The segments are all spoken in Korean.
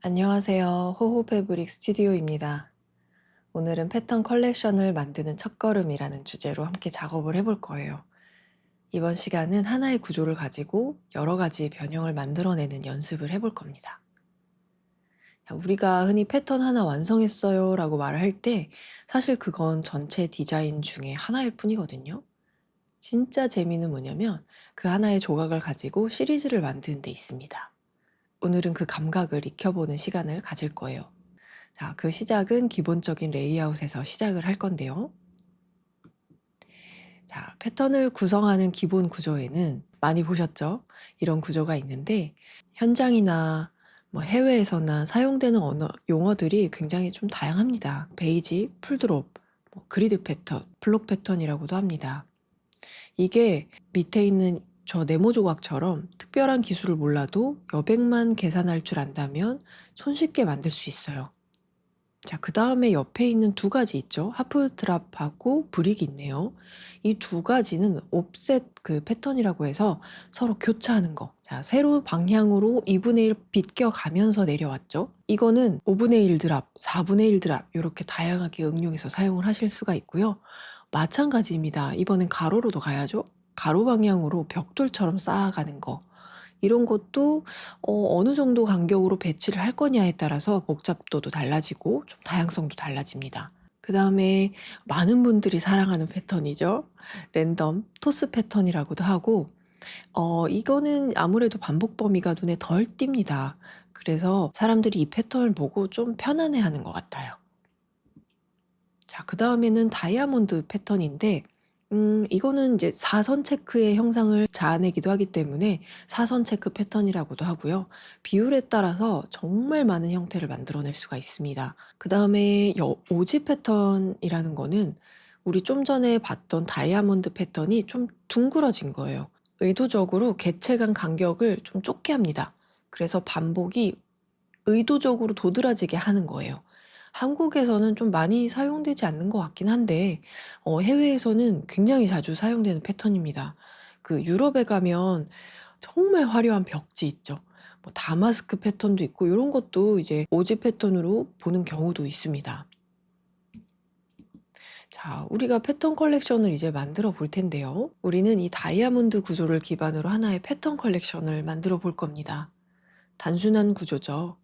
안녕하세요. 호호 패브릭 스튜디오입니다. 오늘은 패턴 컬렉션을 만드는 첫걸음이라는 주제로 함께 작업을 해볼 거예요. 이번 시간은 하나의 구조를 가지고 여러 가지 변형을 만들어내는 연습을 해볼 겁니다. 우리가 흔히 패턴 하나 완성했어요 라고 말을 할 때 사실 그건 전체 디자인 중에 하나일 뿐이거든요. 진짜 재미는 뭐냐면 그 하나의 조각을 가지고 시리즈를 만드는 데 있습니다. 오늘은 그 감각을 익혀보는 시간을 가질 거예요. 자, 그 시작은 기본적인 레이아웃에서 시작을 할 건데요. 자, 패턴을 구성하는 기본 구조에는 많이 보셨죠? 이런 구조가 있는데 현장이나 해외에서나 사용되는 용어들이 굉장히 좀 다양합니다. 베이직, 풀드롭, 그리드 패턴, 블록 패턴이라고도 합니다. 이게 밑에 있는 저 네모 조각처럼 특별한 기술을 몰라도 여백만 계산할 줄 안다면 손쉽게 만들 수 있어요. 자, 그 다음에 옆에 있는 두 가지 있죠. 하프 드랍하고 브릭이 있네요. 이 두 가지는 옵셋 그 패턴이라고 해서 서로 교차하는 거. 자, 세로 방향으로 2분의 1 비껴가면서 내려왔죠. 이거는 5분의 1 드랍, 4분의 1 드랍 이렇게 다양하게 응용해서 사용을 하실 수가 있고요. 마찬가지입니다. 이번엔 가로로도 가야죠. 가로 방향으로 벽돌처럼 쌓아가는 거. 이런 것도 어느 정도 간격으로 배치를 할 거냐에 따라서 복잡도도 달라지고 좀 다양성도 달라집니다. 그 다음에 많은 분들이 사랑하는 패턴이죠. 랜덤 토스 패턴이라고도 하고 이거는 아무래도 반복 범위가 눈에 덜 띕니다. 그래서 사람들이 이 패턴을 보고 좀 편안해하는 것 같아요. 자, 그 다음에는 다이아몬드 패턴인데 이거는 이제 사선 체크의 형상을 자아내기도 하기 때문에 사선 체크 패턴이라고도 하고요. 비율에 따라서 정말 많은 형태를 만들어낼 수가 있습니다. 그 다음에 오지 패턴이라는 거는 우리 좀 전에 봤던 다이아몬드 패턴이 좀 둥그러진 거예요. 의도적으로 개체 간 간격을 좀 좁게 합니다. 그래서 반복이 의도적으로 도드라지게 하는 거예요. 한국에서는 좀 많이 사용되지 않는 것 같긴 한데 해외에서는 굉장히 자주 사용되는 패턴입니다. 그 유럽에 가면 정말 화려한 벽지 있죠. 다마스크 패턴도 있고 이런 것도 이제 오지 패턴으로 보는 경우도 있습니다. 자, 우리가 패턴 컬렉션을 이제 만들어 볼 텐데요. 우리는 이 다이아몬드 구조를 기반으로 하나의 패턴 컬렉션을 만들어 볼 겁니다. 단순한 구조죠.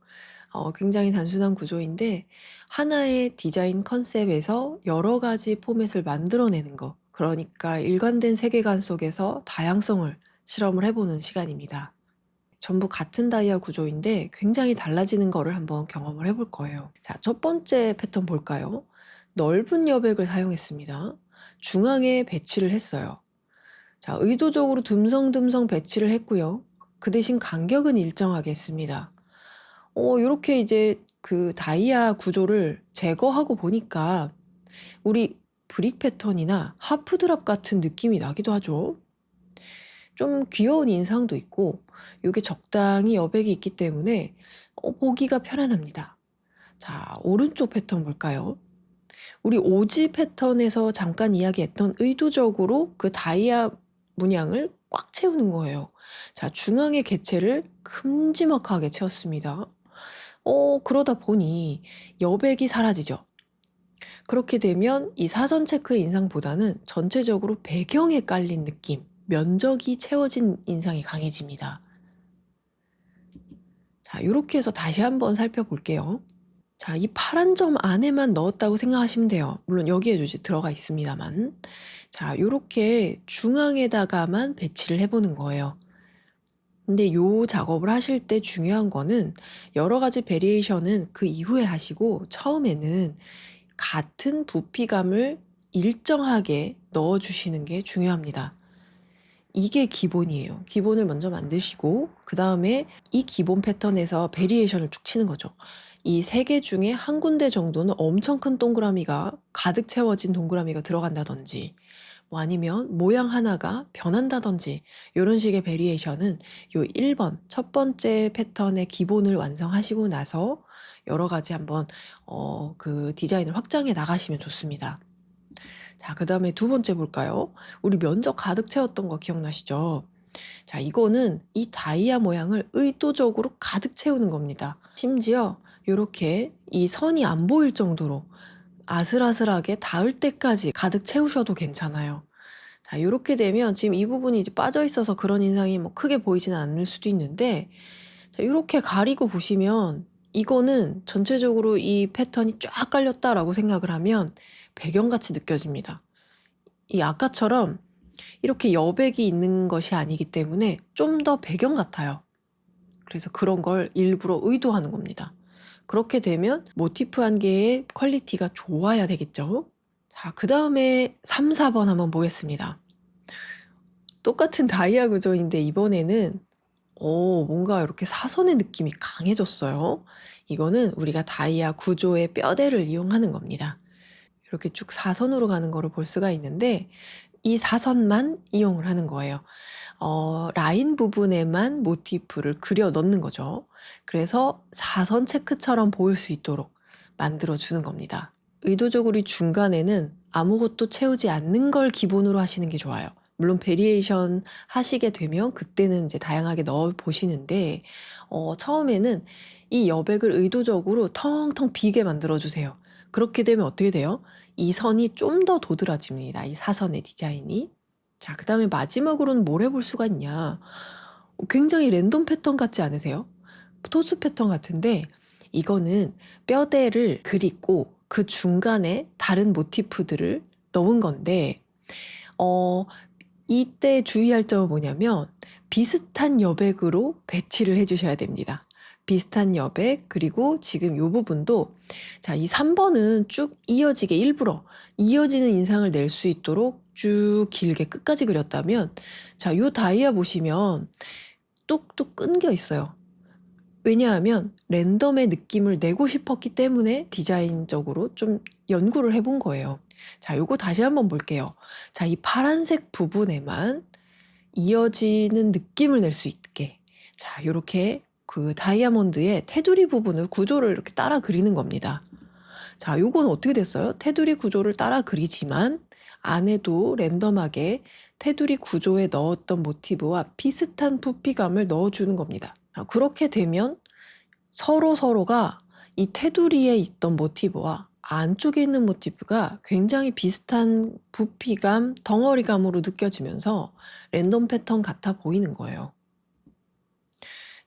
굉장히 단순한 구조인데 하나의 디자인 컨셉에서 여러 가지 포맷을 만들어내는 거. 그러니까 일관된 세계관 속에서 다양성을 실험을 해보는 시간입니다. 전부 같은 다이아 구조인데 굉장히 달라지는 거를 한번 경험을 해볼 거예요. 자, 첫 번째 패턴 볼까요? 넓은 여백을 사용했습니다. 중앙에 배치를 했어요. 자, 의도적으로 듬성듬성 배치를 했고요. 그 대신 간격은 일정하게 했습니다. 요렇게 이제 그 다이아 구조를 제거하고 보니까 우리 브릭 패턴이나 하프 드랍 같은 느낌이 나기도 하죠. 좀 귀여운 인상도 있고 요게 적당히 여백이 있기 때문에 보기가 편안합니다. 자, 오른쪽 패턴 볼까요? 우리 오지 패턴에서 잠깐 이야기했던 의도적으로 그 다이아 문양을 꽉 채우는 거예요. 자, 중앙의 개체를 큼지막하게 채웠습니다. 그러다 보니 여백이 사라지죠. 그렇게 되면 이 사선 체크의 인상보다는 전체적으로 배경에 깔린 느낌, 면적이 채워진 인상이 강해집니다. 자, 이렇게 해서 다시 한번 살펴볼게요. 자, 이 파란 점 안에만 넣었다고 생각하시면 돼요. 물론 여기에도 이제 들어가 있습니다만. 자, 이렇게 중앙에다가만 배치를 해보는 거예요. 근데 요 작업을 하실 때 중요한 거는 여러 가지 베리에이션은 그 이후에 하시고 처음에는 같은 부피감을 일정하게 넣어주시는 게 중요합니다. 이게 기본이에요. 기본을 먼저 만드시고 그 다음에 이 기본 패턴에서 베리에이션을 쭉 치는 거죠. 이 세 개 중에 한 군데 정도는 엄청 큰 동그라미가 가득 채워진 동그라미가 들어간다든지 아니면 모양 하나가 변한다든지 이런 식의 베리에이션은 요 1번 첫 번째 패턴의 기본을 완성하시고 나서 여러 가지 한번 그 디자인을 확장해 나가시면 좋습니다. 자, 그 다음에 두 번째 볼까요? 우리 면적 가득 채웠던 거 기억나시죠? 자, 이거는 이 다이아 모양을 의도적으로 가득 채우는 겁니다. 심지어 이렇게 이 선이 안 보일 정도로 아슬아슬하게 닿을 때까지 가득 채우셔도 괜찮아요. 자, 이렇게 되면 지금 이 부분이 이제 빠져 있어서 그런 인상이 뭐 크게 보이지는 않을 수도 있는데, 자, 이렇게 가리고 보시면 이거는 전체적으로 이 패턴이 쫙 깔렸다라고 생각을 하면 배경같이 느껴집니다. 이 아까처럼 이렇게 여백이 있는 것이 아니기 때문에 좀 더 배경 같아요. 그래서 그런 걸 일부러 의도하는 겁니다. 그렇게 되면 모티프 한 개의 퀄리티가 좋아야 되겠죠. 자, 그 다음에 3, 4번 한번 보겠습니다. 똑같은 다이아 구조인데 이번에는 뭔가 이렇게 사선의 느낌이 강해졌어요. 이거는 우리가 다이아 구조의 뼈대를 이용하는 겁니다. 이렇게 쭉 사선으로 가는 거를 볼 수가 있는데 이 사선만 이용을 하는 거예요. 라인 부분에만 모티프를 그려 넣는 거죠. 그래서 사선 체크처럼 보일 수 있도록 만들어 주는 겁니다. 의도적으로 이 중간에는 아무것도 채우지 않는 걸 기본으로 하시는 게 좋아요. 물론 베리에이션 하시게 되면 그때는 이제 다양하게 넣어 보시는데, 처음에는 이 여백을 의도적으로 텅텅 비게 만들어 주세요. 그렇게 되면 어떻게 돼요? 이 선이 좀 더 도드라집니다. 이 사선의 디자인이. 자, 그 다음에 마지막으로는 뭘 해볼 수가 있냐. 굉장히 랜덤 패턴 같지 않으세요? 토스 패턴 같은데 이거는 뼈대를 그리고 그 중간에 다른 모티프들을 넣은 건데, 이때 주의할 점은 뭐냐면 비슷한 여백으로 배치를 해주셔야 됩니다. 비슷한 여백, 그리고 지금 이 부분도, 자, 이 3번은 쭉 이어지게 일부러 이어지는 인상을 낼 수 있도록 쭉 길게 끝까지 그렸다면, 자, 이 다이아 보시면 뚝뚝 끊겨 있어요. 왜냐하면 랜덤의 느낌을 내고 싶었기 때문에 디자인적으로 좀 연구를 해본 거예요. 자, 요거 다시 한번 볼게요. 자, 이 파란색 부분에만 이어지는 느낌을 낼 수 있게, 자, 요렇게 그 다이아몬드의 테두리 부분을 구조를 이렇게 따라 그리는 겁니다. 자, 요건 어떻게 됐어요? 테두리 구조를 따라 그리지만 안에도 랜덤하게 테두리 구조에 넣었던 모티브와 비슷한 부피감을 넣어주는 겁니다. 자, 그렇게 되면 서로가 이 테두리에 있던 모티브와 안쪽에 있는 모티브가 굉장히 비슷한 부피감, 덩어리감으로 느껴지면서 랜덤 패턴 같아 보이는 거예요.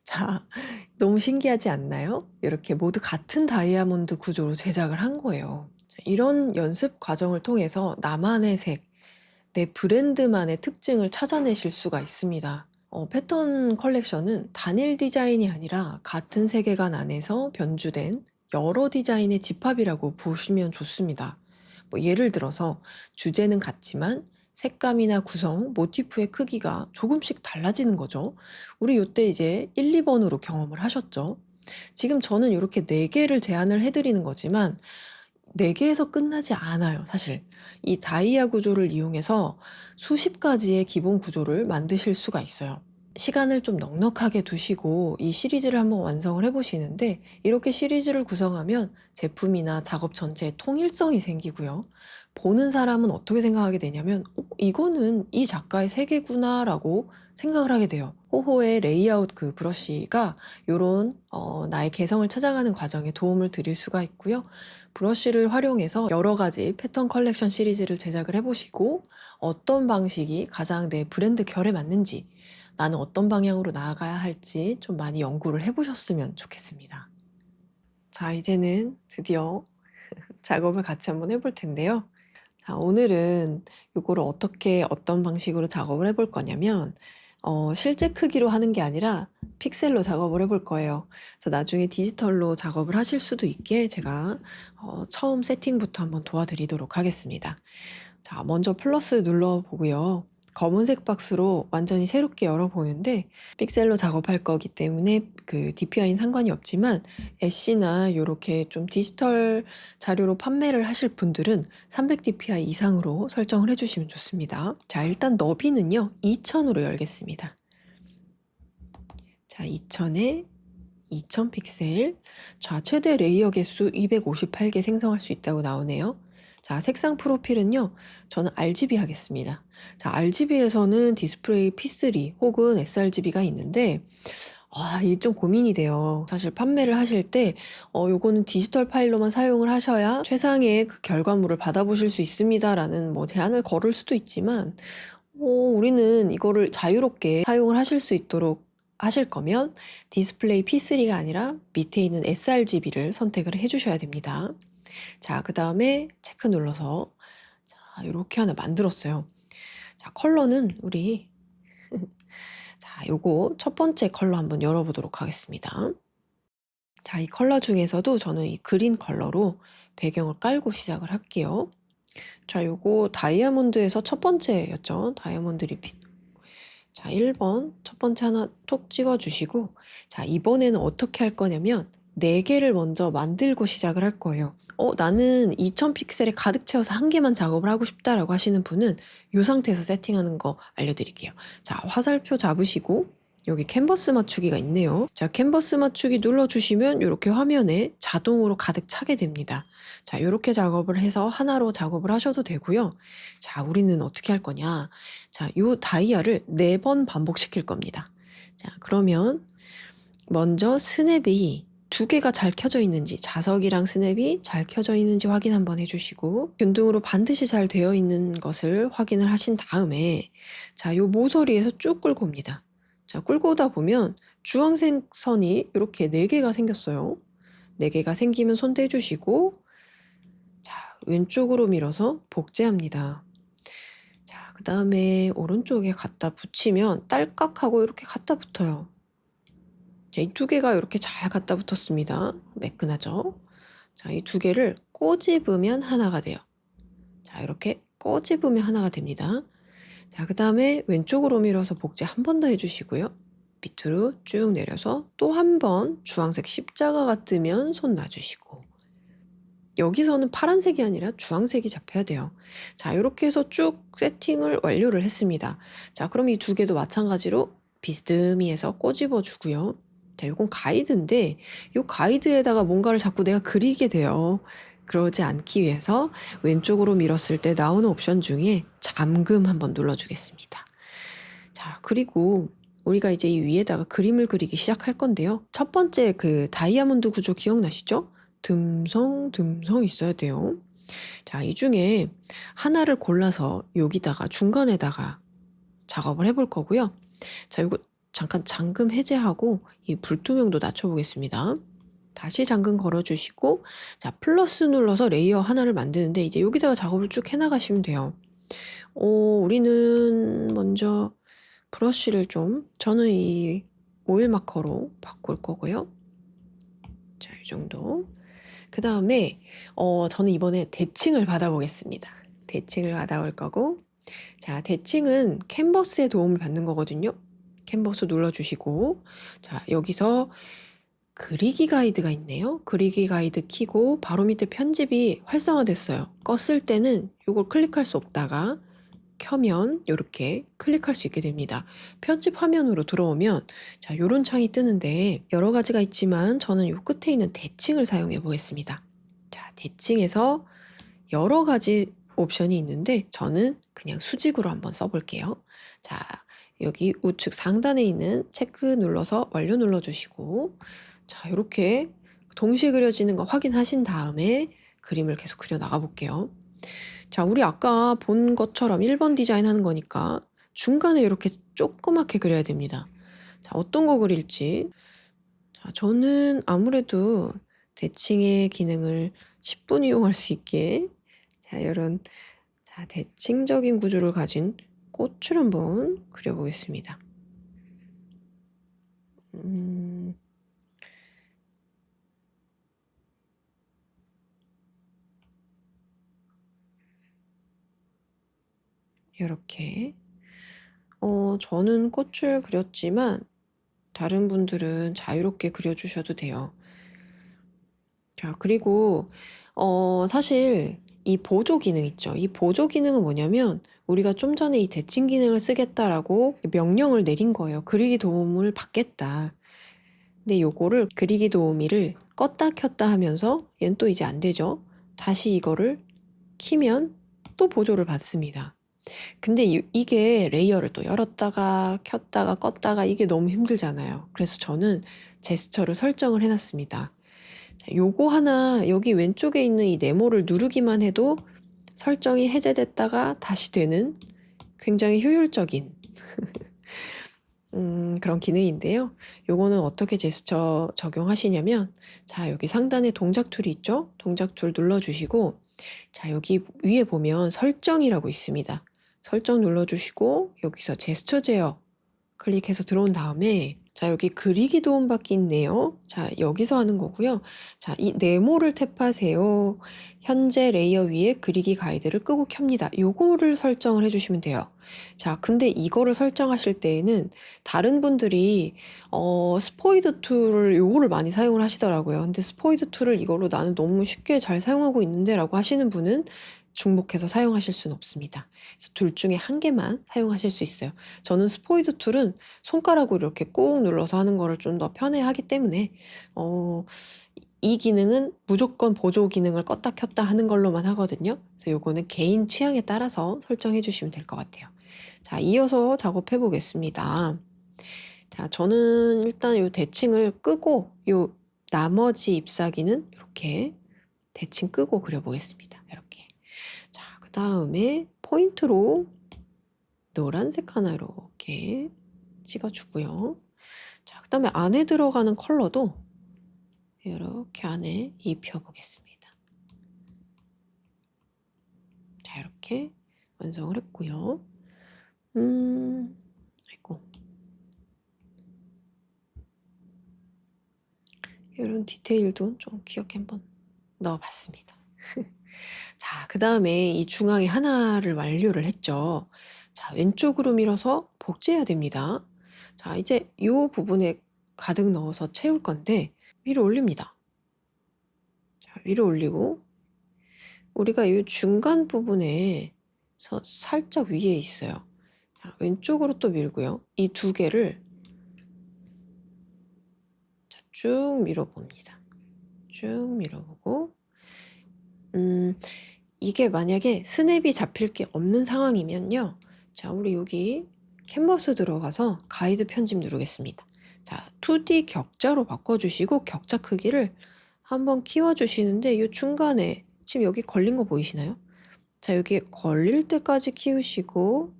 자, 너무 신기하지 않나요? 이렇게 모두 같은 다이아몬드 구조로 제작을 한 거예요. 이런 연습 과정을 통해서 나만의 색, 내 브랜드만의 특징을 찾아내실 수가 있습니다. 패턴 컬렉션은 단일 디자인이 아니라 같은 세계관 안에서 변주된 여러 디자인의 집합이라고 보시면 좋습니다. 뭐 예를 들어서 주제는 같지만 색감이나 구성, 모티프의 크기가 조금씩 달라지는 거죠. 우리 요때 이제 1, 2번으로 경험을 하셨죠. 지금 저는 이렇게 4개를 제안을 해드리는 거지만 4개에서 끝나지 않아요, 사실. 이 다이아 구조를 이용해서 수십 가지의 기본 구조를 만드실 수가 있어요. 시간을 좀 넉넉하게 두시고 이 시리즈를 한번 완성을 해보시는데, 이렇게 시리즈를 구성하면 제품이나 작업 전체에 통일성이 생기고요. 보는 사람은 어떻게 생각하게 되냐면, 이거는 이 작가의 세계구나 라고 생각을 하게 돼요. 호호의 레이아웃 그 브러쉬가 이런 나의 개성을 찾아가는 과정에 도움을 드릴 수가 있고요. 브러쉬를 활용해서 여러 가지 패턴 컬렉션 시리즈를 제작을 해보시고 어떤 방식이 가장 내 브랜드 결에 맞는지, 나는 어떤 방향으로 나아가야 할지 좀 많이 연구를 해보셨으면 좋겠습니다. 자, 이제는 드디어 작업을 같이 한번 해볼 텐데요. 자, 오늘은 이거를 어떤 방식으로 작업을 해볼 거냐면, 실제 크기로 하는 게 아니라 픽셀로 작업을 해볼 거예요. 그래서 나중에 디지털로 작업을 하실 수도 있게 제가 처음 세팅부터 한번 도와드리도록 하겠습니다. 자, 먼저 플러스 눌러보고요. 검은색 박스로 완전히 새롭게 열어보는데, 픽셀로 작업할 거기 때문에 그 DPI는 상관이 없지만 애쉬나 이렇게 좀 디지털 자료로 판매를 하실 분들은 300dpi 이상으로 설정을 해주시면 좋습니다. 자, 일단 너비는요 2000으로 열겠습니다. 자, 2000에 2000 픽셀. 자, 최대 레이어 개수 258개 생성할 수 있다고 나오네요. 자, 색상 프로필은요, 저는 RGB 하겠습니다. 자, RGB에서는 디스플레이 P3 혹은 sRGB가 있는데, 이게 좀 고민이 돼요. 사실 판매를 하실 때, 요거는 디지털 파일로만 사용을 하셔야 최상의 그 결과물을 받아보실 수 있습니다라는 뭐 제한을 걸을 수도 있지만, 우리는 이거를 자유롭게 사용을 하실 수 있도록 하실 거면 디스플레이 P3가 아니라 밑에 있는 sRGB를 선택을 해주셔야 됩니다. 자, 그 다음에 체크 눌러서 자, 이렇게 하나 만들었어요. 자, 컬러는 우리 자, 요거 첫 번째 컬러 한번 열어보도록 하겠습니다. 자, 이 컬러 중에서도 저는 이 그린 컬러로 배경을 깔고 시작을 할게요. 자, 요거 다이아몬드에서 첫 번째였죠. 다이아몬드 리핏. 자, 1번 첫 번째 하나 톡 찍어주시고, 자, 이번에는 어떻게 할 거냐면 4개를 먼저 만들고 시작을 할 거예요. 나는 2000 픽셀에 가득 채워서 한 개만 작업을 하고 싶다라고 하시는 분은 이 상태에서 세팅하는 거 알려드릴게요. 자, 화살표 잡으시고 여기 캔버스 맞추기가 있네요. 자, 캔버스 맞추기 눌러주시면 이렇게 화면에 자동으로 가득 차게 됩니다. 자, 이렇게 작업을 해서 하나로 작업을 하셔도 되고요. 자, 우리는 어떻게 할 거냐. 자, 요 다이아를 4번 반복시킬 겁니다. 자, 그러면 먼저 스냅이 2개가 잘 켜져 있는지, 자석이랑 스냅이 잘 켜져 있는지 확인 한번 해주시고, 균등으로 반드시 잘 되어 있는 것을 확인을 하신 다음에, 자, 요 모서리에서 쭉 끌고 옵니다. 자, 끌고 오다 보면 주황색 선이 이렇게 4개가 생겼어요. 4개가 생기면 손 대주시고, 자, 왼쪽으로 밀어서 복제합니다. 자, 그 다음에 오른쪽에 갖다 붙이면 딸깍하고 이렇게 갖다 붙어요. 자, 이 2개가 이렇게 잘 갖다 붙었습니다. 매끈하죠? 자, 이 2개를 꼬집으면 하나가 돼요. 자, 이렇게 꼬집으면 하나가 됩니다. 자, 그 다음에 왼쪽으로 밀어서 복제 한 번 더 해주시고요. 밑으로 쭉 내려서 또 한 번 주황색 십자가가 뜨면 손 놔주시고, 여기서는 파란색이 아니라 주황색이 잡혀야 돼요. 자, 이렇게 해서 쭉 세팅을 완료를 했습니다. 자, 그럼 이 2개도 마찬가지로 비스듬히 해서 꼬집어 주고요. 자, 이건 가이드인데 이 가이드에다가 뭔가를 자꾸 내가 그리게 돼요. 그러지 않기 위해서 왼쪽으로 밀었을 때 나오는 옵션 중에 잠금 한번 눌러주겠습니다. 자, 그리고 우리가 이제 이 위에다가 그림을 그리기 시작할 건데요. 첫 번째 그 다이아몬드 구조 기억나시죠? 듬성 있어야 돼요. 자, 이 중에 하나를 골라서 여기다가 중간에다가 작업을 해볼 거고요. 자, 이거 잠깐 잠금 해제하고 이 불투명도 낮춰보겠습니다. 다시 잠금 걸어주시고, 자, 플러스 눌러서 레이어 하나를 만드는데 이제 여기다가 작업을 쭉 해나가시면 돼요. 우리는 먼저 브러쉬를 저는 이 오일 마커로 바꿀 거고요. 자, 이 정도. 그 다음에 저는 이번에 대칭을 받아보겠습니다. 대칭을 받아올 거고, 자, 대칭은 캔버스의 도움을 받는 거거든요. 캔버스 눌러주시고, 자, 여기서 그리기 가이드가 있네요. 그리기 가이드 키고 바로 밑에 편집이 활성화됐어요. 껐을 때는 이걸 클릭할 수 없다가 켜면 이렇게 클릭할 수 있게 됩니다. 편집 화면으로 들어오면 자, 요런 창이 뜨는데 여러 가지가 있지만 저는 요 끝에 있는 대칭을 사용해 보겠습니다. 자, 대칭에서 여러 가지 옵션이 있는데 저는 그냥 수직으로 한번 써볼게요. 자, 여기 우측 상단에 있는 체크 눌러서 완료 눌러주시고, 자, 이렇게 동시에 그려지는 거 확인하신 다음에 그림을 계속 그려 나가 볼게요. 자, 우리 아까 본 것처럼 1번 디자인 하는 거니까 중간에 이렇게 조그맣게 그려야 됩니다. 자, 어떤 거 그릴지. 자, 저는 아무래도 대칭의 기능을 10분 이용할 수 있게 자, 이런 자, 대칭적인 구조를 가진 꽃을 한번 그려보겠습니다. 이렇게 저는 꽃을 그렸지만 다른 분들은 자유롭게 그려주셔도 돼요. 자, 그리고 사실 이 보조 기능 있죠. 이 보조 기능은 뭐냐면 우리가 좀 전에 이 대칭 기능을 쓰겠다라고 명령을 내린 거예요. 그리기 도움을 받겠다. 근데 요거를 그리기 도우미를 껐다 켰다 하면서 얘는 또 이제 안 되죠. 다시 이거를 키면 또 보조를 받습니다. 근데 이게 레이어를 또 열었다가 켰다가 껐다가 이게 너무 힘들잖아요. 그래서 저는 제스처를 설정을 해놨습니다. 자, 요거 하나 여기 왼쪽에 있는 이 네모를 누르기만 해도 설정이 해제됐다가 다시 되는 굉장히 효율적인 그런 기능인데요. 요거는 어떻게 제스처 적용하시냐면, 자, 여기 상단에 동작 툴이 있죠? 동작 툴 눌러주시고, 자, 여기 위에 보면 설정이라고 있습니다. 설정 눌러주시고, 여기서 제스처 제어 클릭해서 들어온 다음에, 자, 여기 그리기 도움받기 있네요. 자, 여기서 하는 거고요. 자, 이 네모를 탭하세요. 현재 레이어 위에 그리기 가이드를 끄고 켭니다. 요거를 설정을 해주시면 돼요. 자, 근데 이거를 설정하실 때에는 다른 분들이 스포이드 툴을 요거를 많이 사용을 하시더라고요. 근데 스포이드 툴을 이걸로 나는 너무 쉽게 잘 사용하고 있는데 라고 하시는 분은 중복해서 사용하실 수는 없습니다. 그래서 둘 중에 한 개만 사용하실 수 있어요. 저는 스포이드 툴은 손가락으로 이렇게 꾹 눌러서 하는 거를 좀 더 편해하기 때문에 이 기능은 무조건 보조 기능을 껐다 켰다 하는 걸로만 하거든요. 그래서 요거는 개인 취향에 따라서 설정해 주시면 될 것 같아요. 자, 이어서 작업해 보겠습니다. 자, 저는 일단 요 대칭을 끄고 요 나머지 잎사귀는 이렇게 대칭 끄고 그려보겠습니다. 이렇게. 자, 그 다음에 포인트로 노란색 하나 이렇게 찍어주고요. 자, 그 다음에 안에 들어가는 컬러도 이렇게 안에 입혀보겠습니다. 자, 이렇게 완성을 했고요. 아이고. 이런 디테일도 좀 귀엽게 한번 넣어봤습니다. 자, 그 다음에 이 중앙에 하나를 완료를 했죠. 자, 왼쪽으로 밀어서 복제해야 됩니다. 자, 이제 이 부분에 가득 넣어서 채울 건데 위로 올립니다. 자, 위로 올리고 우리가 이 중간 부분에 살짝 위에 있어요. 자, 왼쪽으로 또 밀고요. 이 두 개를 쭉 밀어봅니다. 쭉 밀어보고 이게 만약에 스냅이 잡힐 게 없는 상황이면요. 자, 우리 여기 캔버스 들어가서 가이드 편집 누르겠습니다. 자, 2D 격자로 바꿔주시고 격자 크기를 한번 키워주시는데 이 중간에 지금 여기 걸린 거 보이시나요? 자, 여기 걸릴 때까지 키우시고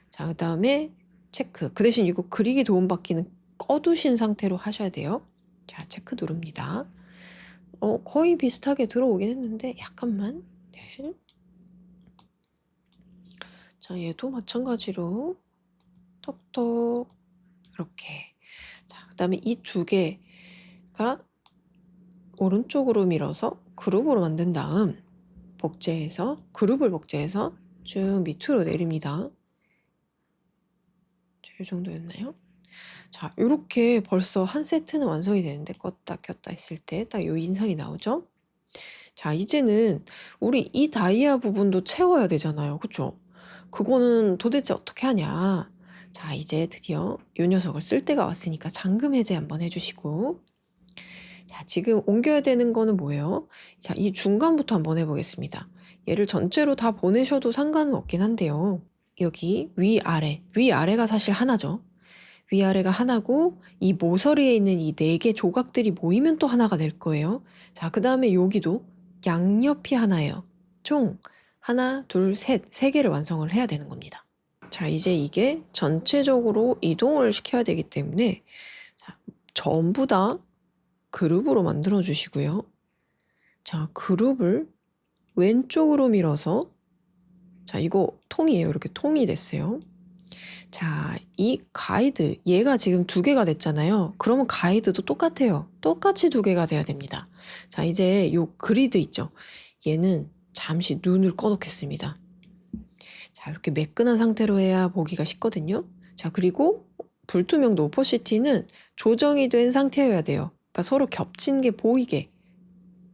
자, 그 다음에 체크. 그 대신 이거 그리기 도움받기는 꺼두신 상태로 하셔야 돼요. 자, 체크 누릅니다. 거의 비슷하게 들어오긴 했는데 약간만. 네. 자, 얘도 마찬가지로 톡톡 이렇게. 자, 그 다음에 이 두 개가 오른쪽으로 밀어서 그룹으로 만든 다음 복제해서 그룹을 복제해서 쭉 밑으로 내립니다. 자, 이 정도였나요? 자, 이렇게 벌써 한 세트는 완성이 되는데 껐다 켰다 했을 때 딱 이 인상이 나오죠? 자, 이제는 우리 이 다이아 부분도 채워야 되잖아요. 그쵸? 그거는 도대체 어떻게 하냐? 자, 이제 드디어 이 녀석을 쓸 때가 왔으니까 잠금 해제 한번 해주시고 자, 지금 옮겨야 되는 거는 뭐예요? 자, 이 중간부터 한번 해보겠습니다. 얘를 전체로 다 보내셔도 상관은 없긴 한데요. 여기 위아래, 위아래가 사실 하나죠. 위아래가 하나고 이 모서리에 있는 이 4개 조각들이 모이면 또 하나가 될 거예요. 자, 그 다음에 여기도 양옆이 하나예요. 총 하나, 둘, 셋, 3개를 완성을 해야 되는 겁니다. 자, 이제 이게 전체적으로 이동을 시켜야 되기 때문에 자, 전부 다 그룹으로 만들어 주시고요. 자, 그룹을 왼쪽으로 밀어서 자, 이거 통이에요. 이렇게 통이 됐어요. 자, 이 가이드 얘가 지금 2개가 됐잖아요. 그러면 가이드도 똑같아요. 똑같이 2개가 돼야 됩니다. 자, 이제 요 그리드 있죠. 얘는 잠시 눈을 꺼놓겠습니다. 자, 이렇게 매끈한 상태로 해야 보기가 쉽거든요. 자, 그리고 불투명도 오퍼시티는 조정이 된 상태여야 돼요. 그러니까 서로 겹친 게 보이게.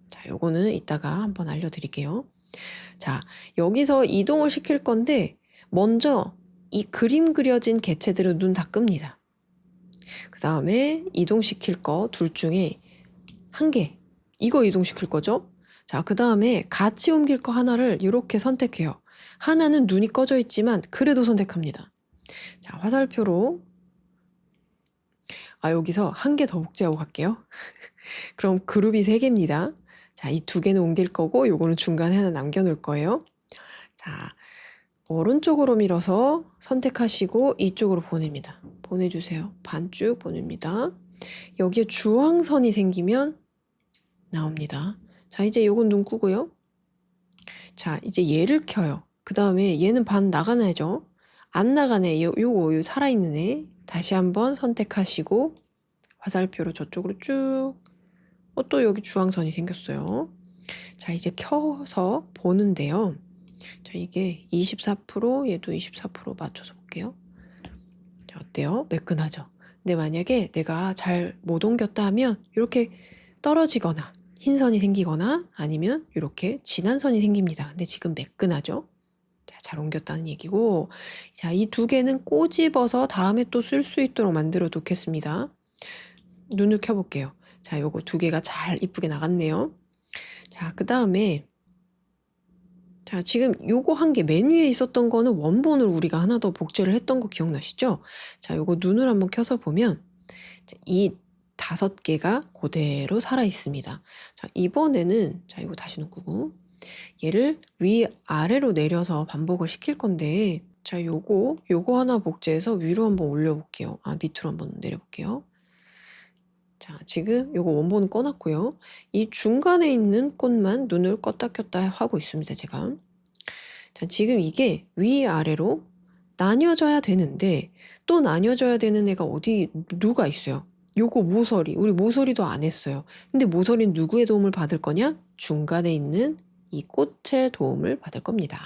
자, 요거는 이따가 한번 알려드릴게요. 자, 여기서 이동을 시킬 건데 먼저 이 그림 그려진 개체들은 눈 다 끕니다. 그 다음에 이동시킬 거 둘 중에 한 개, 이거 이동시킬 거죠? 자, 그 다음에 같이 옮길 거 하나를 이렇게 선택해요. 하나는 눈이 꺼져 있지만 그래도 선택합니다. 자, 화살표로 여기서 한 개 더 복제하고 갈게요. 그럼 그룹이 3개입니다. 자, 이 2개는 옮길 거고 요거는 중간에 하나 남겨놓을 거예요. 자, 오른쪽으로 밀어서 선택하시고 이쪽으로 보냅니다. 보내주세요. 반쭉 보냅니다. 여기에 주황선이 생기면 나옵니다. 자, 이제 요건 눈 끄고요. 자, 이제 얘를 켜요. 그 다음에 얘는 반 나가나죠? 안 나가네. 요거 살아있는 애. 다시 한번 선택하시고 화살표로 저쪽으로 쭉. 또 여기 주황선이 생겼어요. 자, 이제 켜서 보는데요. 자, 이게 24%, 얘도 24% 맞춰서 볼게요. 자, 어때요? 매끈하죠? 근데 만약에 내가 잘 못 옮겼다 하면 이렇게 떨어지거나 흰 선이 생기거나 아니면 이렇게 진한 선이 생깁니다. 근데 지금 매끈하죠? 자, 잘 옮겼다는 얘기고, 자, 이 2개는 꼬집어서 다음에 또 쓸 수 있도록 만들어 놓겠습니다. 눈을 켜볼게요. 자, 요거 2개가 잘 이쁘게 나갔네요. 자, 그 다음에 자, 지금 요거 한 개 맨 위에 있었던 거는 원본을 우리가 하나 더 복제를 했던 거 기억나시죠? 자, 요거 눈을 한번 켜서 보면 이 5개가 그대로 살아 있습니다. 자, 이번에는 자, 이거 다시 눈 끄고 얘를 위아래로 내려서 반복을 시킬 건데, 자, 요거 하나 복제해서 위로 한번 올려볼게요. 밑으로 한번 내려볼게요. 자, 지금 요거 원본은 꺼놨고요. 이 중간에 있는 꽃만 눈을 껐다 켰다 하고 있습니다, 제가. 자, 지금 이게 위아래로 나뉘어져야 되는데 또 나뉘어져야 되는 애가 누가 있어요. 요거 모서리, 우리 모서리도 안 했어요. 근데 모서리는 누구의 도움을 받을 거냐? 중간에 있는 이 꽃의 도움을 받을 겁니다.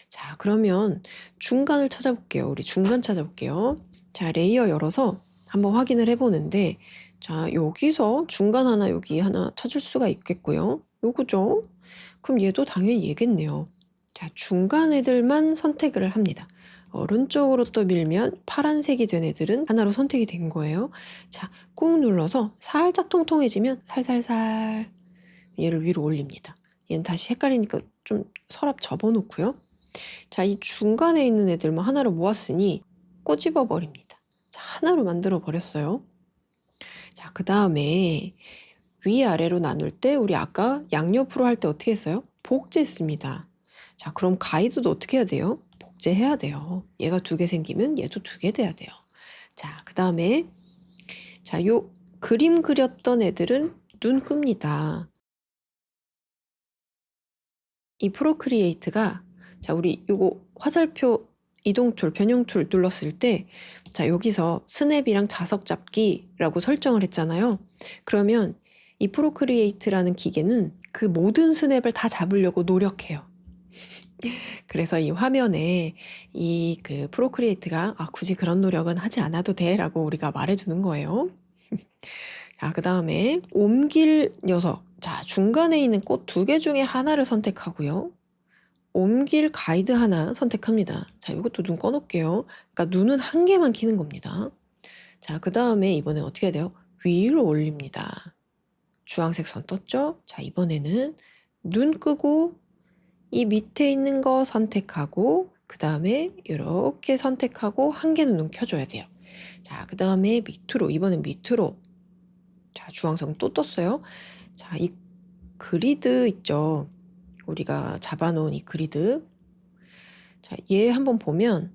자, 그러면 중간을 찾아볼게요. 우리 중간 찾아볼게요. 자, 레이어 열어서 한번 확인을 해보는데, 자, 여기서 중간 하나, 여기 하나 찾을 수가 있겠고요. 요거죠? 그럼 얘도 당연히 얘겠네요. 자, 중간 애들만 선택을 합니다. 오른쪽으로 또 밀면 파란색이 된 애들은 하나로 선택이 된 거예요. 자, 꾹 눌러서 살짝 통통해지면 살살살 얘를 위로 올립니다. 얘는 다시 헷갈리니까 좀 서랍 접어놓고요. 자, 이 중간에 있는 애들만 하나로 모았으니 꼬집어 버립니다. 자, 하나로 만들어 버렸어요. 자, 그 다음에 위아래로 나눌 때 우리 아까 양옆으로 할 때 어떻게 했어요? 복제했습니다. 자, 그럼 가이드도 어떻게 해야 돼요? 복제해야 돼요. 얘가 2개 생기면 얘도 2개 돼야 돼요. 자, 그 다음에 자, 요 그림 그렸던 애들은 눈 끕니다. 이 프로크리에이트가 자, 우리 요거 화살표 이동 툴, 변형 툴 눌렀을 때 자, 여기서 스냅이랑 자석 잡기라고 설정을 했잖아요. 그러면 이 프로크리에이트라는 기계는 그 모든 스냅을 다 잡으려고 노력해요. 그래서 이 화면에 이 그 프로크리에이트가 굳이 그런 노력은 하지 않아도 돼 라고 우리가 말해주는 거예요. 자, 그 다음에 옮길 녀석. 자, 중간에 있는 꽃 2개 중에 하나를 선택하고요. 옮길 가이드 하나 선택합니다. 자, 이것도 눈 꺼놓을게요. 그러니까 눈은 한 개만 키는 겁니다. 자, 그 다음에 이번엔 어떻게 해야 돼요? 위로 올립니다. 주황색 선 떴죠? 자, 이번에는 눈 끄고 이 밑에 있는 거 선택하고 그 다음에 이렇게 선택하고 한 개는 눈 켜줘야 돼요. 자, 그 다음에 밑으로, 이번엔 밑으로. 자, 주황색 또 떴어요. 자, 이 그리드 있죠? 우리가 잡아놓은 이 그리드. 자, 얘 한번 보면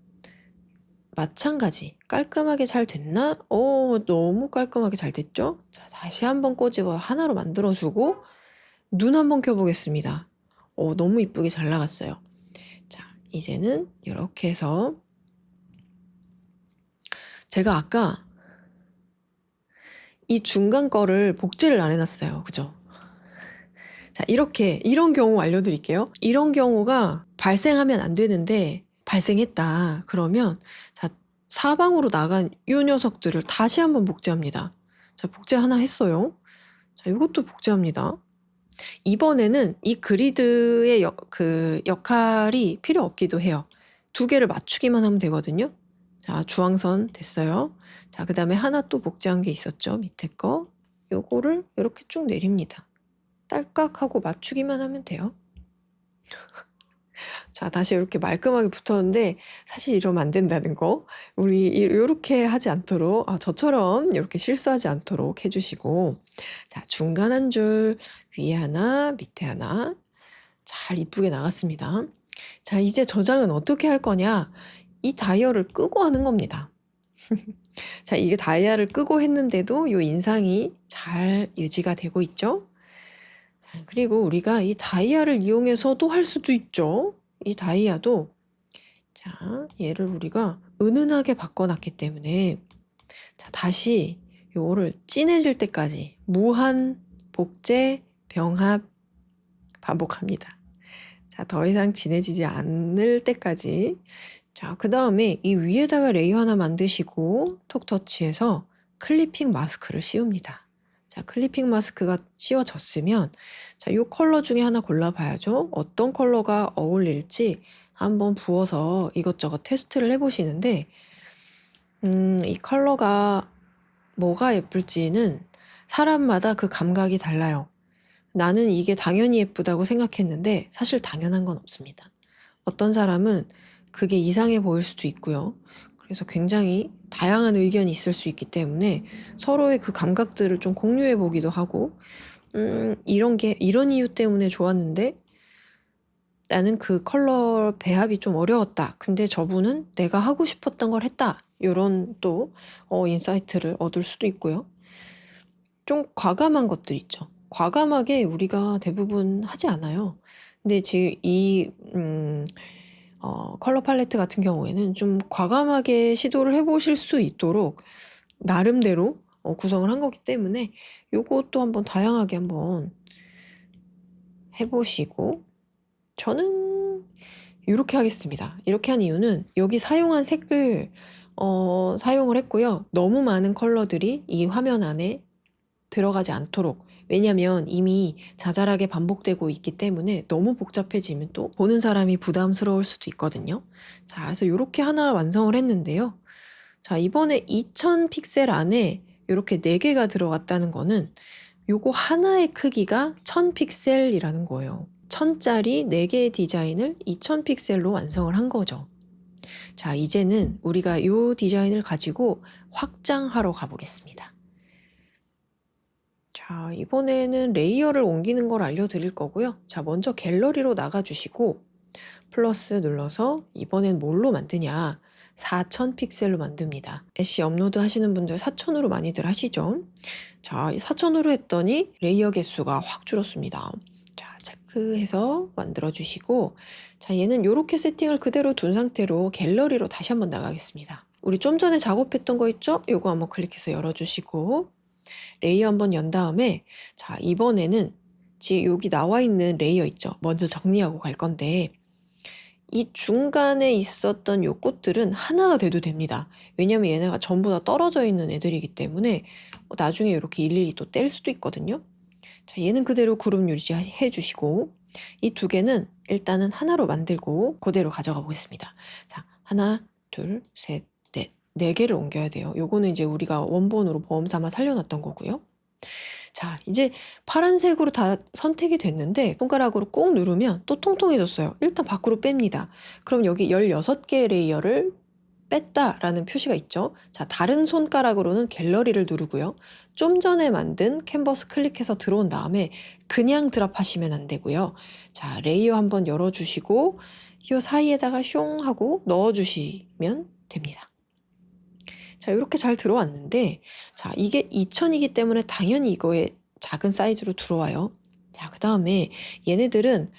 마찬가지 깔끔하게 잘 됐나? 너무 깔끔하게 잘 됐죠? 자, 다시 한번 꼬집어 하나로 만들어주고 눈 한번 켜보겠습니다. 너무 이쁘게 잘 나갔어요. 자, 이제는 이렇게 해서 제가 아까 이 중간 거를 복제를 안 해놨어요. 그죠? 자, 이런 경우 알려드릴게요. 이런 경우가 발생하면 안 되는데 발생했다. 그러면 자, 사방으로 나간 이 녀석들을 다시 한번 복제합니다. 자, 복제 하나 했어요. 자, 이것도 복제합니다. 이번에는 이 그리드의 역할이 필요 없기도 해요. 2개를 맞추기만 하면 되거든요. 자, 주황선 됐어요. 자, 그 다음에 하나 또 복제한 게 있었죠. 밑에 거. 요거를 이렇게 쭉 내립니다. 딸깍하고 맞추기만 하면 돼요. 자, 다시 이렇게 말끔하게 붙었는데 사실 이러면 안 된다는 거. 우리 이렇게 하지 않도록, 저처럼 이렇게 실수하지 않도록 해주시고, 자, 중간 한 줄, 위에 하나, 밑에 하나, 잘 이쁘게 나갔습니다. 자, 이제 저장은 어떻게 할 거냐? 이 다이얼을 끄고 하는 겁니다. 자, 이게 다이얼을 끄고 했는데도 이 인상이 잘 유지가 되고 있죠? 자, 그리고 우리가 이 다이아를 이용해서도 할 수도 있죠. 이 다이아도, 자, 얘를 우리가 은은하게 바꿔놨기 때문에, 자, 다시 요거를 진해질 때까지 무한 복제 병합 반복합니다. 자, 더 이상 진해지지 않을 때까지. 자, 그 다음에 이 위에다가 레이어 하나 만드시고 톡 터치해서 클리핑 마스크를 씌웁니다. 자, 클리핑 마스크가 씌워졌으면, 자, 이 컬러 중에 하나 골라봐야죠. 어떤 컬러가 어울릴지 한번 부어서 이것저것 테스트를 해보시는데, 이 컬러가 뭐가 예쁠지는 사람마다 그 감각이 달라요. 나는 이게 당연히 예쁘다고 생각했는데 사실 당연한 건 없습니다. 어떤 사람은 그게 이상해 보일 수도 있고요. 그래서 굉장히 다양한 의견이 있을 수 있기 때문에 서로의 그 감각들을 좀 공유해 보기도 하고, 이런 이유 때문에 좋았는데 나는 그 컬러 배합이 좀 어려웠다. 근데 저분은 내가 하고 싶었던 걸 했다. 이런 또 인사이트를 얻을 수도 있고요. 좀 과감한 것들 있죠. 과감하게 우리가 대부분 하지 않아요. 근데 지금 이 컬러 팔레트 같은 경우에는 좀 과감하게 시도를 해보실 수 있도록 나름대로 구성을 한 거기 때문에 요것도 한번 다양하게 한번 해보시고, 저는 이렇게 하겠습니다. 이렇게 한 이유는 여기 사용한 색을 사용을 했고요. 너무 많은 컬러들이 이 화면 안에 들어가지 않도록. 왜냐면 이미 자잘하게 반복되고 있기 때문에 너무 복잡해지면 또 보는 사람이 부담스러울 수도 있거든요. 자, 그래서 이렇게 하나 완성을 했는데요. 자, 이번에 2000 픽셀 안에 이렇게 4개가 들어갔다는 거는 요거 하나의 크기가 1000 픽셀이라는 거예요. 1000짜리 4개의 디자인을 2000 픽셀로 완성을 한 거죠. 자, 이제는 우리가 이 디자인을 가지고 확장하러 가보겠습니다. 자, 이번에는 레이어를 옮기는 걸 알려드릴 거고요. 자, 먼저 갤러리로 나가주시고 플러스 눌러서 이번엔 뭘로 만드냐? 4000 픽셀로 만듭니다. 애쉬 업로드 하시는 분들 4000으로 많이들 하시죠? 자, 4000으로 했더니 레이어 개수가 확 줄었습니다. 자, 체크해서 만들어주시고, 자, 얘는 이렇게 세팅을 그대로 둔 상태로 갤러리로 다시 한번 나가겠습니다. 우리 좀 전에 작업했던 거 있죠? 요거 한번 클릭해서 열어주시고, 레이어 한번 연 다음에, 자, 이번에는 지금 여기 나와 있는 레이어 있죠? 먼저 정리하고 갈 건데, 이 중간에 있었던 요 꽃들은 하나가 돼도 됩니다. 왜냐면 얘네가 전부 다 떨어져 있는 애들이기 때문에 나중에 이렇게 일일이 또 뗄 수도 있거든요. 자, 얘는 그대로 그룹 유지해 주시고, 이 2개는 일단은 하나로 만들고 그대로 가져가 보겠습니다. 자, 하나, 둘, 셋, 넷. 4개를 옮겨야 돼요. 요거는 이제 우리가 원본으로 보험 삼아 살려놨던 거고요. 자, 이제 파란색으로 다 선택이 됐는데 손가락으로 꾹 누르면 또 통통해졌어요. 일단 밖으로 뺍니다. 그럼 여기 16개의 레이어를 뺐다라는 표시가 있죠. 자, 다른 손가락으로는 갤러리를 누르고요. 좀 전에 만든 캔버스 클릭해서 들어온 다음에 그냥 드랍하시면 안 되고요. 자, 레이어 한번 열어주시고 이 사이에다가 숑 하고 넣어주시면 됩니다. 자, 이렇게 잘 들어왔는데, 자, 이게 2000이기 때문에 당연히 이거에 작은 사이즈로 들어와요. 자, 그 다음에 얘네들은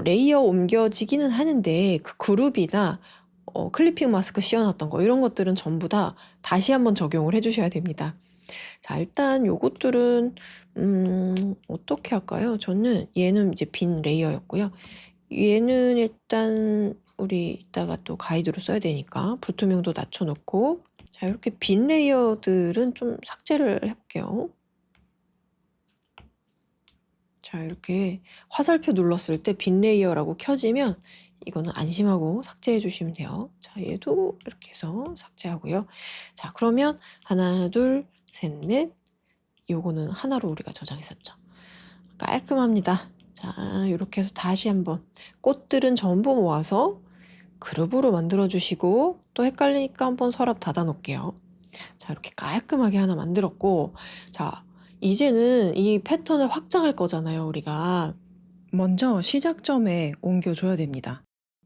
레이어 옮겨지기는 하는데 그 그룹이나 클리핑 마스크 씌워놨던 거 이런 것들은 전부 다 다시 한번 적용을 해주셔야 됩니다. 자, 일단 요것들은 어떻게 할까요? 저는 얘는 이제 빈 레이어였고요. 얘는 일단 우리 이따가 또 가이드로 써야 되니까 불투명도 낮춰놓고, 자, 이렇게 빈 레이어들은 좀 삭제를 해볼게요. 자, 이렇게 화살표 눌렀을 때 빈 레이어라고 켜지면 이거는 안심하고 삭제해 주시면 돼요. 자, 얘도 이렇게 해서 삭제하고요. 자, 그러면 하나, 둘, 셋, 넷. 요거는 하나로 우리가 저장했었죠. 깔끔합니다. 자, 이렇게 해서 다시 한번 꽃들은 전부 모아서 그룹으로 만들어 주시고, 또 헷갈리니까 한번 서랍 닫아 놓을게요. 자, 이렇게 깔끔하게 하나 만들었고, 자, 이제는 이 패턴을 확장할 거잖아요, 우리가. 먼저 시작점에 옮겨줘야 됩니다.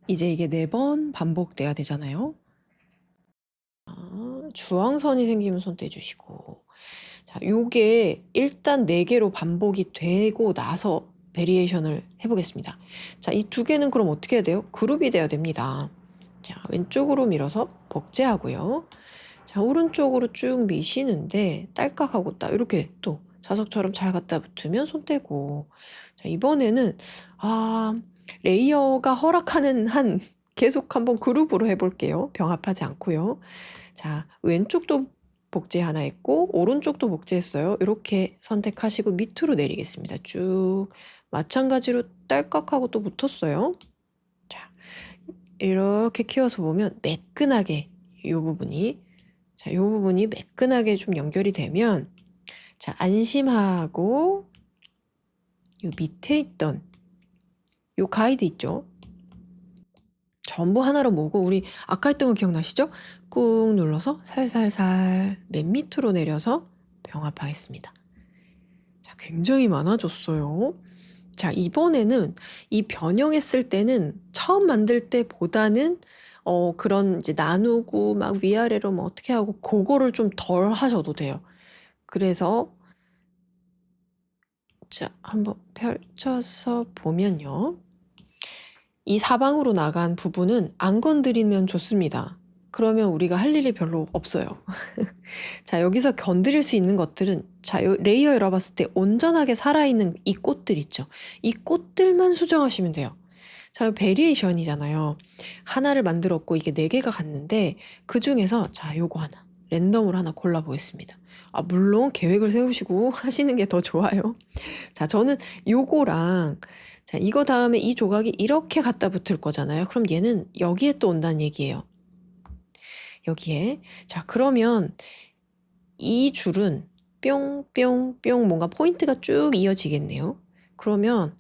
이제 이게 4번 반복돼야 되잖아요. 주황선이 생기면 손 떼주시고, 자, 요게 일단 4개로 반복이 되고 나서 베리에이션을 해보겠습니다. 자, 이 2개는 그럼 어떻게 해야 돼요? 그룹이 돼야 됩니다. 자, 왼쪽으로 밀어서 복제하고요. 자, 오른쪽으로 쭉 미시는데 딸깍하고 딱 이렇게 또 자석처럼 잘 갖다 붙으면 손 떼고. 자, 이번에는 레이어가 허락하는 한 계속 한번 그룹으로 해볼게요. 병합하지 않고요. 자, 왼쪽도 복제 하나 했고 오른쪽도 복제했어요. 이렇게 선택하시고 밑으로 내리겠습니다. 쭉 마찬가지로 딸깍하고 또 붙었어요. 자, 이렇게 키워서 보면 매끈하게 이 부분이, 자, 이 부분이 매끈하게 좀 연결이 되면, 자, 안심하고 요 밑에 있던 요 가이드 있죠? 전부 하나로 모으고, 우리 아까 했던 거 기억나시죠? 꾹 눌러서 살살살 맨 밑으로 내려서 병합하겠습니다. 자, 굉장히 많아졌어요. 자, 이번에는 이 변형했을 때는 처음 만들 때보다는 그런 이제 나누고 막 위아래로 뭐 어떻게 하고 그거를 좀 덜 하셔도 돼요. 그래서 자, 한번 펼쳐서 보면요. 이 사방으로 나간 부분은 안 건드리면 좋습니다. 그러면 우리가 할 일이 별로 없어요. 자, 여기서 건드릴 수 있는 것들은, 자, 레이어 열어봤을 때 온전하게 살아있는 이 꽃들 있죠. 이 꽃들만 수정하시면 돼요. 자, 베리에이션이잖아요. 하나를 만들었고 이게 4개가 갔는데 그 중에서 자, 요거 하나 랜덤으로 하나 골라보겠습니다. 물론 계획을 세우시고 하시는 게 더 좋아요. 자, 저는 요거랑, 자, 이거 다음에 이 조각이 이렇게 갖다 붙을 거잖아요. 그럼 얘는 여기에 또 온다는 얘기예요. 여기에. 자, 그러면 이 줄은 뿅뿅뿅 뭔가 포인트가 쭉 이어지겠네요. 그러면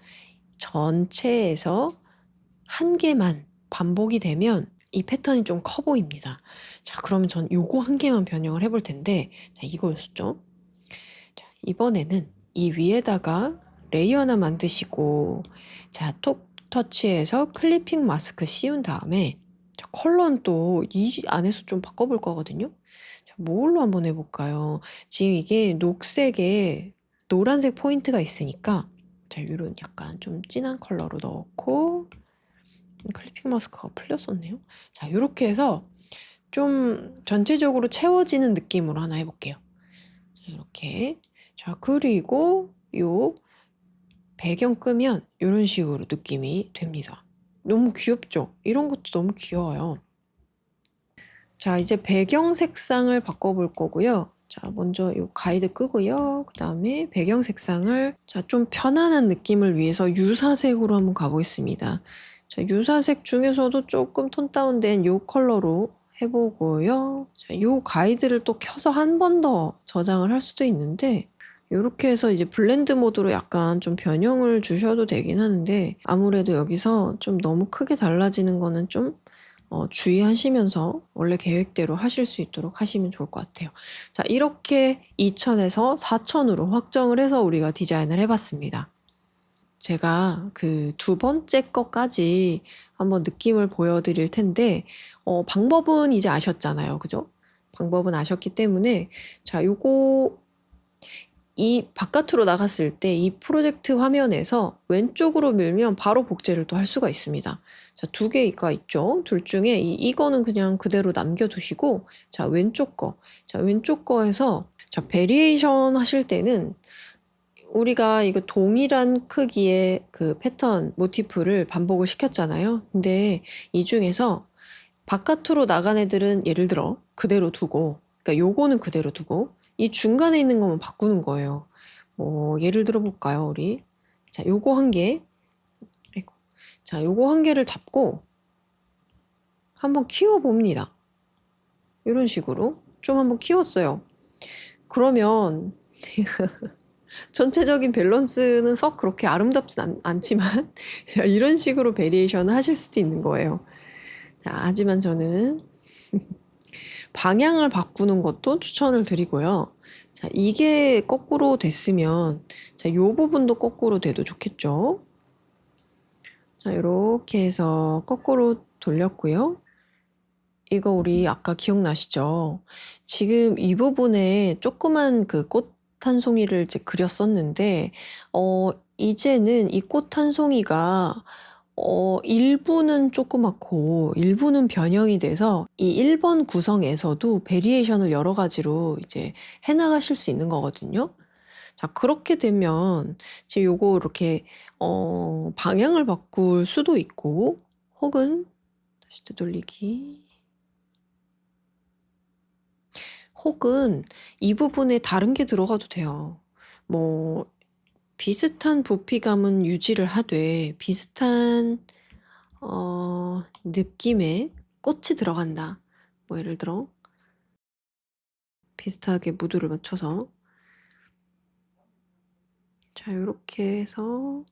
전체에서 한 개만 반복이 되면 이 패턴이 좀 커 보입니다. 자, 그러면 전 요거 한 개만 변형을 해볼 텐데, 자, 이거였죠. 자, 이번에는 이 위에다가 레이어 하나 만드시고, 자, 톡 터치해서 클리핑 마스크 씌운 다음에, 자, 컬러는 또 이 안에서 좀 바꿔볼 거거든요. 자, 뭘로 한번 해볼까요? 지금 이게 녹색에 노란색 포인트가 있으니까, 자, 이런 약간 좀 진한 컬러로 넣고, 클리핑 마스크가 풀렸었네요. 자, 이렇게 해서 좀 전체적으로 채워지는 느낌으로 하나 해볼게요. 자, 이렇게. 자, 그리고 요 배경 끄면 이런 식으로 느낌이 됩니다. 너무 귀엽죠? 이런 것도 너무 귀여워요. 자, 이제 배경 색상을 바꿔볼 거고요. 자, 먼저 이 가이드 끄고요. 그 다음에 배경 색상을, 자, 좀 편안한 느낌을 위해서 유사색으로 한번 가보겠습니다. 자, 유사색 중에서도 조금 톤 다운된 이 컬러로 해보고요. 자, 이 가이드를 또 켜서 한 번 더 저장을 할 수도 있는데, 이렇게 해서 이제 블렌드 모드로 약간 좀 변형을 주셔도 되긴 하는데, 아무래도 여기서 좀 너무 크게 달라지는 거는 좀 주의하시면서 원래 계획대로 하실 수 있도록 하시면 좋을 것 같아요. 자, 이렇게 2000에서 4000으로 확정을 해서 우리가 디자인을 해봤습니다. 제가 그 2번째 거까지 한번 느낌을 보여드릴 텐데, 방법은 이제 아셨잖아요. 그죠? 방법은 아셨기 때문에, 자, 요거, 이 바깥으로 나갔을 때 이 프로젝트 화면에서 왼쪽으로 밀면 바로 복제를 또 할 수가 있습니다. 자, 2개가 있죠. 둘 중에 이거는 그냥 그대로 남겨두시고, 자, 왼쪽 거. 자, 왼쪽 거에서, 자, 베리에이션 하실 때는 우리가 이거 동일한 크기의 그 패턴 모티프를 반복을 시켰잖아요. 근데 이 중에서 바깥으로 나간 애들은 예를 들어 그대로 두고, 그러니까 요거는 그대로 두고, 이 중간에 있는 거만 바꾸는 거예요. 뭐 예를 들어 볼까요, 우리? 자, 요거 한 개. 아이고. 자, 요거 한 개를 잡고 한번 키워 봅니다. 이런 식으로 좀 한번 키웠어요. 그러면 전체적인 밸런스는 썩 그렇게 아름답진 않지만 자, 이런 식으로 베리에이션을 하실 수도 있는 거예요. 자, 하지만 저는 방향을 바꾸는 것도 추천을 드리고요. 자, 이게 거꾸로 됐으면 자, 요 부분도 거꾸로 돼도 좋겠죠. 자, 이렇게 해서 거꾸로 돌렸고요. 이거 우리 아까 기억나시죠? 지금 이 부분에 조그만 그 꽃 한 송이를 이제 그렸었는데, 이제는 이 꽃 한 송이가, 일부는 조그맣고, 일부는 변형이 돼서, 이 1번 구성에서도 베리에이션을 여러 가지로 이제 해나가실 수 있는 거거든요. 자, 그렇게 되면, 지금 요거 이렇게, 방향을 바꿀 수도 있고, 혹은, 다시 되돌리기. 혹은 이 부분에 다른 게 들어가도 돼요. 뭐 비슷한 부피감은 유지를 하되 비슷한 느낌의 꽃이 들어간다. 뭐 예를 들어 비슷하게 무드를 맞춰서 자 이렇게 해서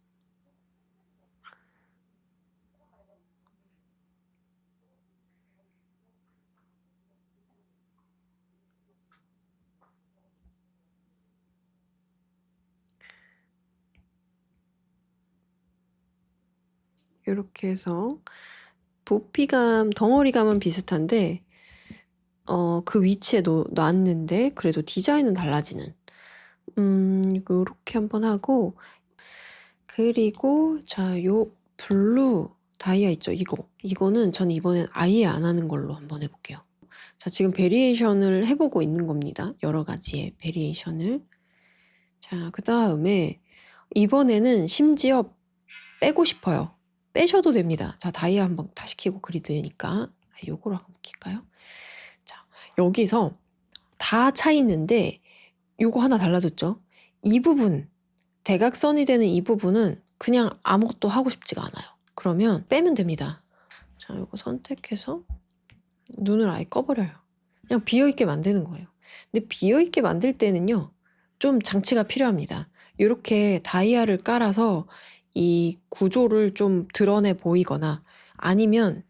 이렇게 해서 부피감, 덩어리감은 비슷한데 그 위치에 놨는데 그래도 디자인은 달라지는 이렇게 한번 하고 그리고 자, 요 블루 다이아 있죠? 이거는 전 이번엔 아예 안 하는 걸로 한번 해볼게요. 자, 지금 베리에이션을 해보고 있는 겁니다. 여러 가지의 베리에이션을. 자, 그 다음에 이번에는 심지어 빼고 싶어요. 빼셔도 됩니다. 자, 다이아 한번 다시 키고 그리드니까 요거로 한번 킬까요? 자, 여기서 다 차 있는데 요거 하나 달라졌죠? 이 부분 대각선이 되는 이 부분은 그냥 아무것도 하고 싶지가 않아요. 그러면 빼면 됩니다. 자, 이거 선택해서 눈을 아예 꺼버려요. 그냥 비어있게 만드는 거예요. 근데 비어있게 만들 때는요, 좀 장치가 필요합니다. 이렇게 다이아를 깔아서 이 구조를 좀 드러내 보이거나 아니면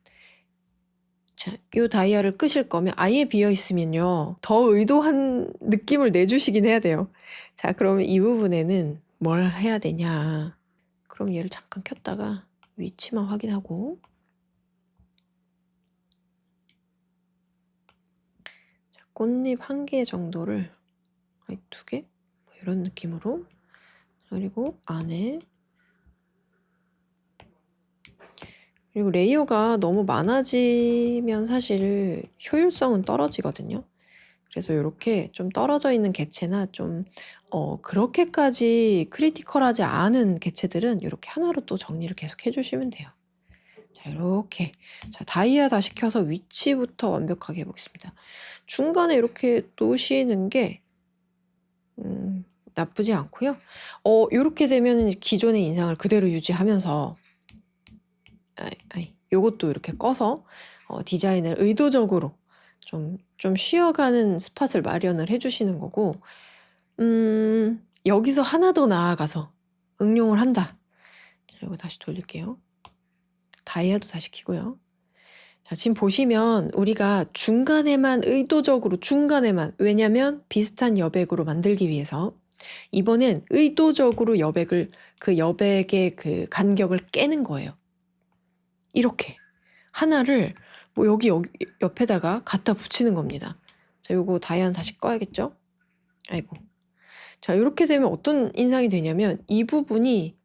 자, 이 다이아를 끄실 거면 아예 비어 있으면요, 더 의도한 느낌을 내주시긴 해야 돼요. 자, 그러면 이 부분에는 뭘 해야 되냐. 그럼 얘를 잠깐 켰다가 위치만 확인하고 자, 꽃잎 1개 정도를 아니 2개? 뭐 이런 느낌으로 그리고 안에 그리고 레이어가 너무 많아지면 사실 효율성은 떨어지거든요. 그래서 이렇게 좀 떨어져 있는 개체나 좀 그렇게까지 크리티컬하지 않은 개체들은 이렇게 하나로 또 정리를 계속 해주시면 돼요. 자, 이렇게 자 다이아 다 시켜서 위치부터 완벽하게 해보겠습니다. 중간에 이렇게 놓으시는 게 나쁘지 않고요. 이렇게 되면 기존의 인상을 그대로 유지하면서 요것도 이렇게 꺼서 디자인을 의도적으로 좀 쉬어가는 스팟을 마련을 해주시는 거고, 여기서 하나 더 나아가서 응용을 한다. 자, 이거 다시 돌릴게요. 다이아도 다시 키고요. 자, 지금 보시면 우리가 중간에만 의도적으로 중간에만 왜냐면 비슷한 여백으로 만들기 위해서 이번엔 의도적으로 그 여백의 그 간격을 깨는 거예요. 이렇게 하나를 뭐 여기 옆에다가 갖다 붙이는 겁니다. 자, 요거 다이아는 다시 꺼야겠죠? 아이고. 자, 이렇게 되면 어떤 인상이 되냐면 이 부분이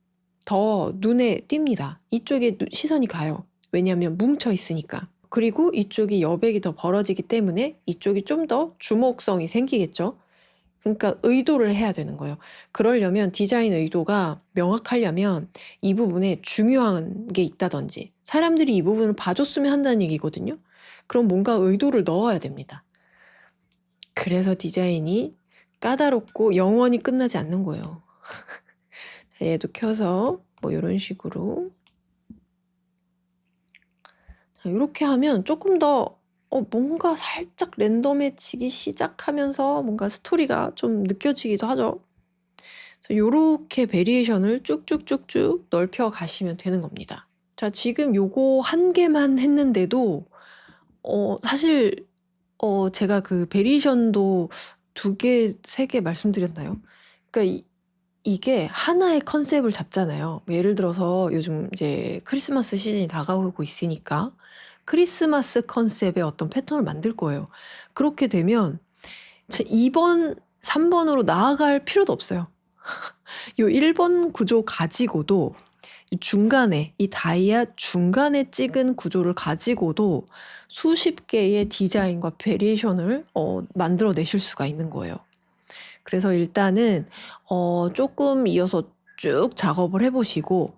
더 눈에 띕니다. 이쪽에 시선이 가요. 왜냐하면 뭉쳐 있으니까. 그리고 이쪽이 여백이 더 벌어지기 때문에 이쪽이 좀 더 주목성이 생기겠죠. 그러니까 의도를 해야 되는 거예요. 그러려면 디자인 의도가 명확하려면 이 부분에 중요한 게 있다든지 사람들이 이 부분을 봐줬으면 한다는 얘기거든요. 그럼 뭔가 의도를 넣어야 됩니다. 그래서 디자인이 까다롭고 영원히 끝나지 않는 거예요. 자, 얘도 켜서 뭐 이런 식으로 자, 이렇게 하면 조금 더 뭔가 살짝 랜덤해지기 시작하면서 뭔가 스토리가 좀 느껴지기도 하죠. 그래서 요렇게 베리에이션을 쭉쭉쭉쭉 넓혀 가시면 되는 겁니다. 자, 지금 요거 한 개만 했는데도 사실 제가 그 베리에이션도 2개, 3개 말씀드렸나요? 그러니까 이게 하나의 컨셉을 잡잖아요. 뭐 예를 들어서 요즘 이제 크리스마스 시즌이 다가오고 있으니까 크리스마스 컨셉의 어떤 패턴을 만들 거예요. 그렇게 되면 2번, 3번으로 나아갈 필요도 없어요. 요 1번 구조 가지고도 중간에 이 다이아 중간에 찍은 구조를 가지고도 수십 개의 디자인과 베리에이션을 만들어 내실 수가 있는 거예요. 그래서 일단은 조금 이어서 쭉 작업을 해보시고,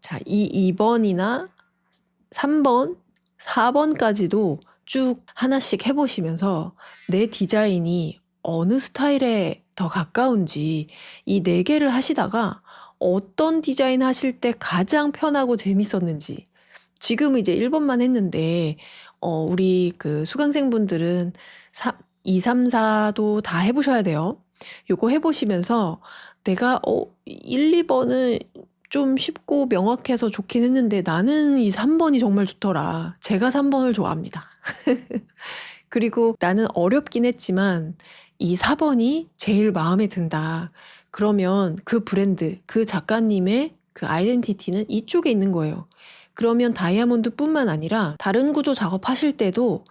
자, 이 2번이나 3번, 4번까지도 쭉 하나씩 해보시면서 내 디자인이 어느 스타일에 더 가까운지 이 4개를 하시다가 어떤 디자인 하실 때 가장 편하고 재밌었는지, 지금 이제 1번만 했는데 우리 그 수강생분들은 2, 3, 4도 다 해보셔야 돼요. 요거 해보시면서 내가 1, 2번은 좀 쉽고 명확해서 좋긴 했는데 나는 이 3번이 정말 좋더라. 제가 3번을 좋아합니다. 그리고 나는 어렵긴 했지만 이 4번이 제일 마음에 든다. 그러면 그 브랜드, 그 작가님의 그 아이덴티티는 이쪽에 있는 거예요. 그러면 다이아몬드뿐만 아니라 다른 구조 작업하실 때도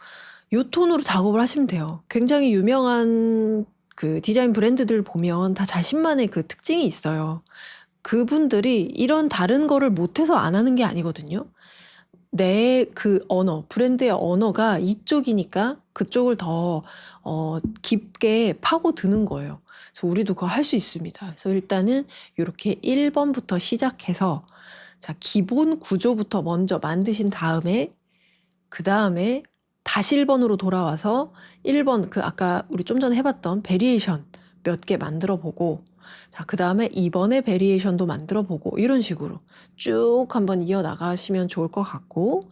요 톤으로 작업을 하시면 돼요. 굉장히 유명한 그 디자인 브랜드들 보면 다 자신만의 그 특징이 있어요. 그분들이 이런 다른 거를 못해서 안 하는 게 아니거든요. 내 그 언어, 브랜드의 언어가 이쪽이니까 그쪽을 더 깊게 파고드는 거예요. 그래서 우리도 그거 할 수 있습니다. 그래서 일단은 이렇게 1번부터 시작해서 자, 기본 구조부터 먼저 만드신 다음에 그 다음에 다시 1번으로 돌아와서 1번 그 아까 우리 좀 전에 해봤던 베리에이션 몇 개 만들어 보고, 자, 그 다음에 2번의 베리에이션도 만들어 보고, 이런 식으로 쭉 한번 이어나가시면 좋을 것 같고,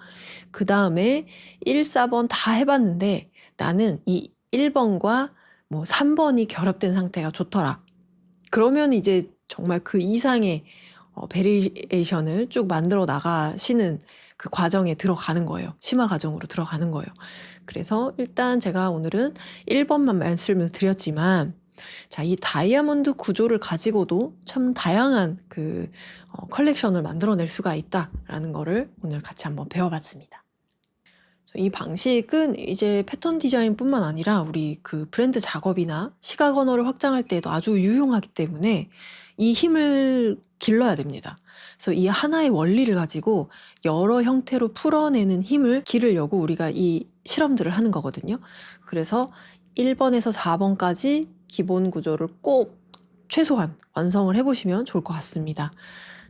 그 다음에 1, 4번 다 해봤는데 나는 이 1번과 뭐 3번이 결합된 상태가 좋더라. 그러면 이제 정말 그 이상의 베리에이션을 쭉 만들어 나가시는 그 과정에 들어가는 거예요. 심화 과정으로 들어가는 거예요. 그래서 일단 제가 오늘은 1번만 말씀을 드렸지만, 자, 이 다이아몬드 구조를 가지고도 참 다양한 그 컬렉션을 만들어낼 수가 있다라는 거를 오늘 같이 한번 배워봤습니다. 이 방식은 이제 패턴 디자인뿐만 아니라 우리 그 브랜드 작업이나 시각 언어를 확장할 때에도 아주 유용하기 때문에 이 힘을 길러야 됩니다. 그래서 이 하나의 원리를 가지고 여러 형태로 풀어내는 힘을 기르려고 우리가 이 실험들을 하는 거거든요. 그래서 1번에서 4번까지 기본 구조를 꼭 최소한 완성을 해보시면 좋을 것 같습니다.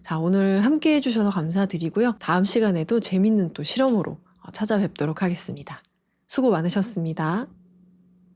자, 오늘 함께 해주셔서 감사드리고요. 다음 시간에도 재밌는 또 실험으로 찾아뵙도록 하겠습니다. 수고 많으셨습니다.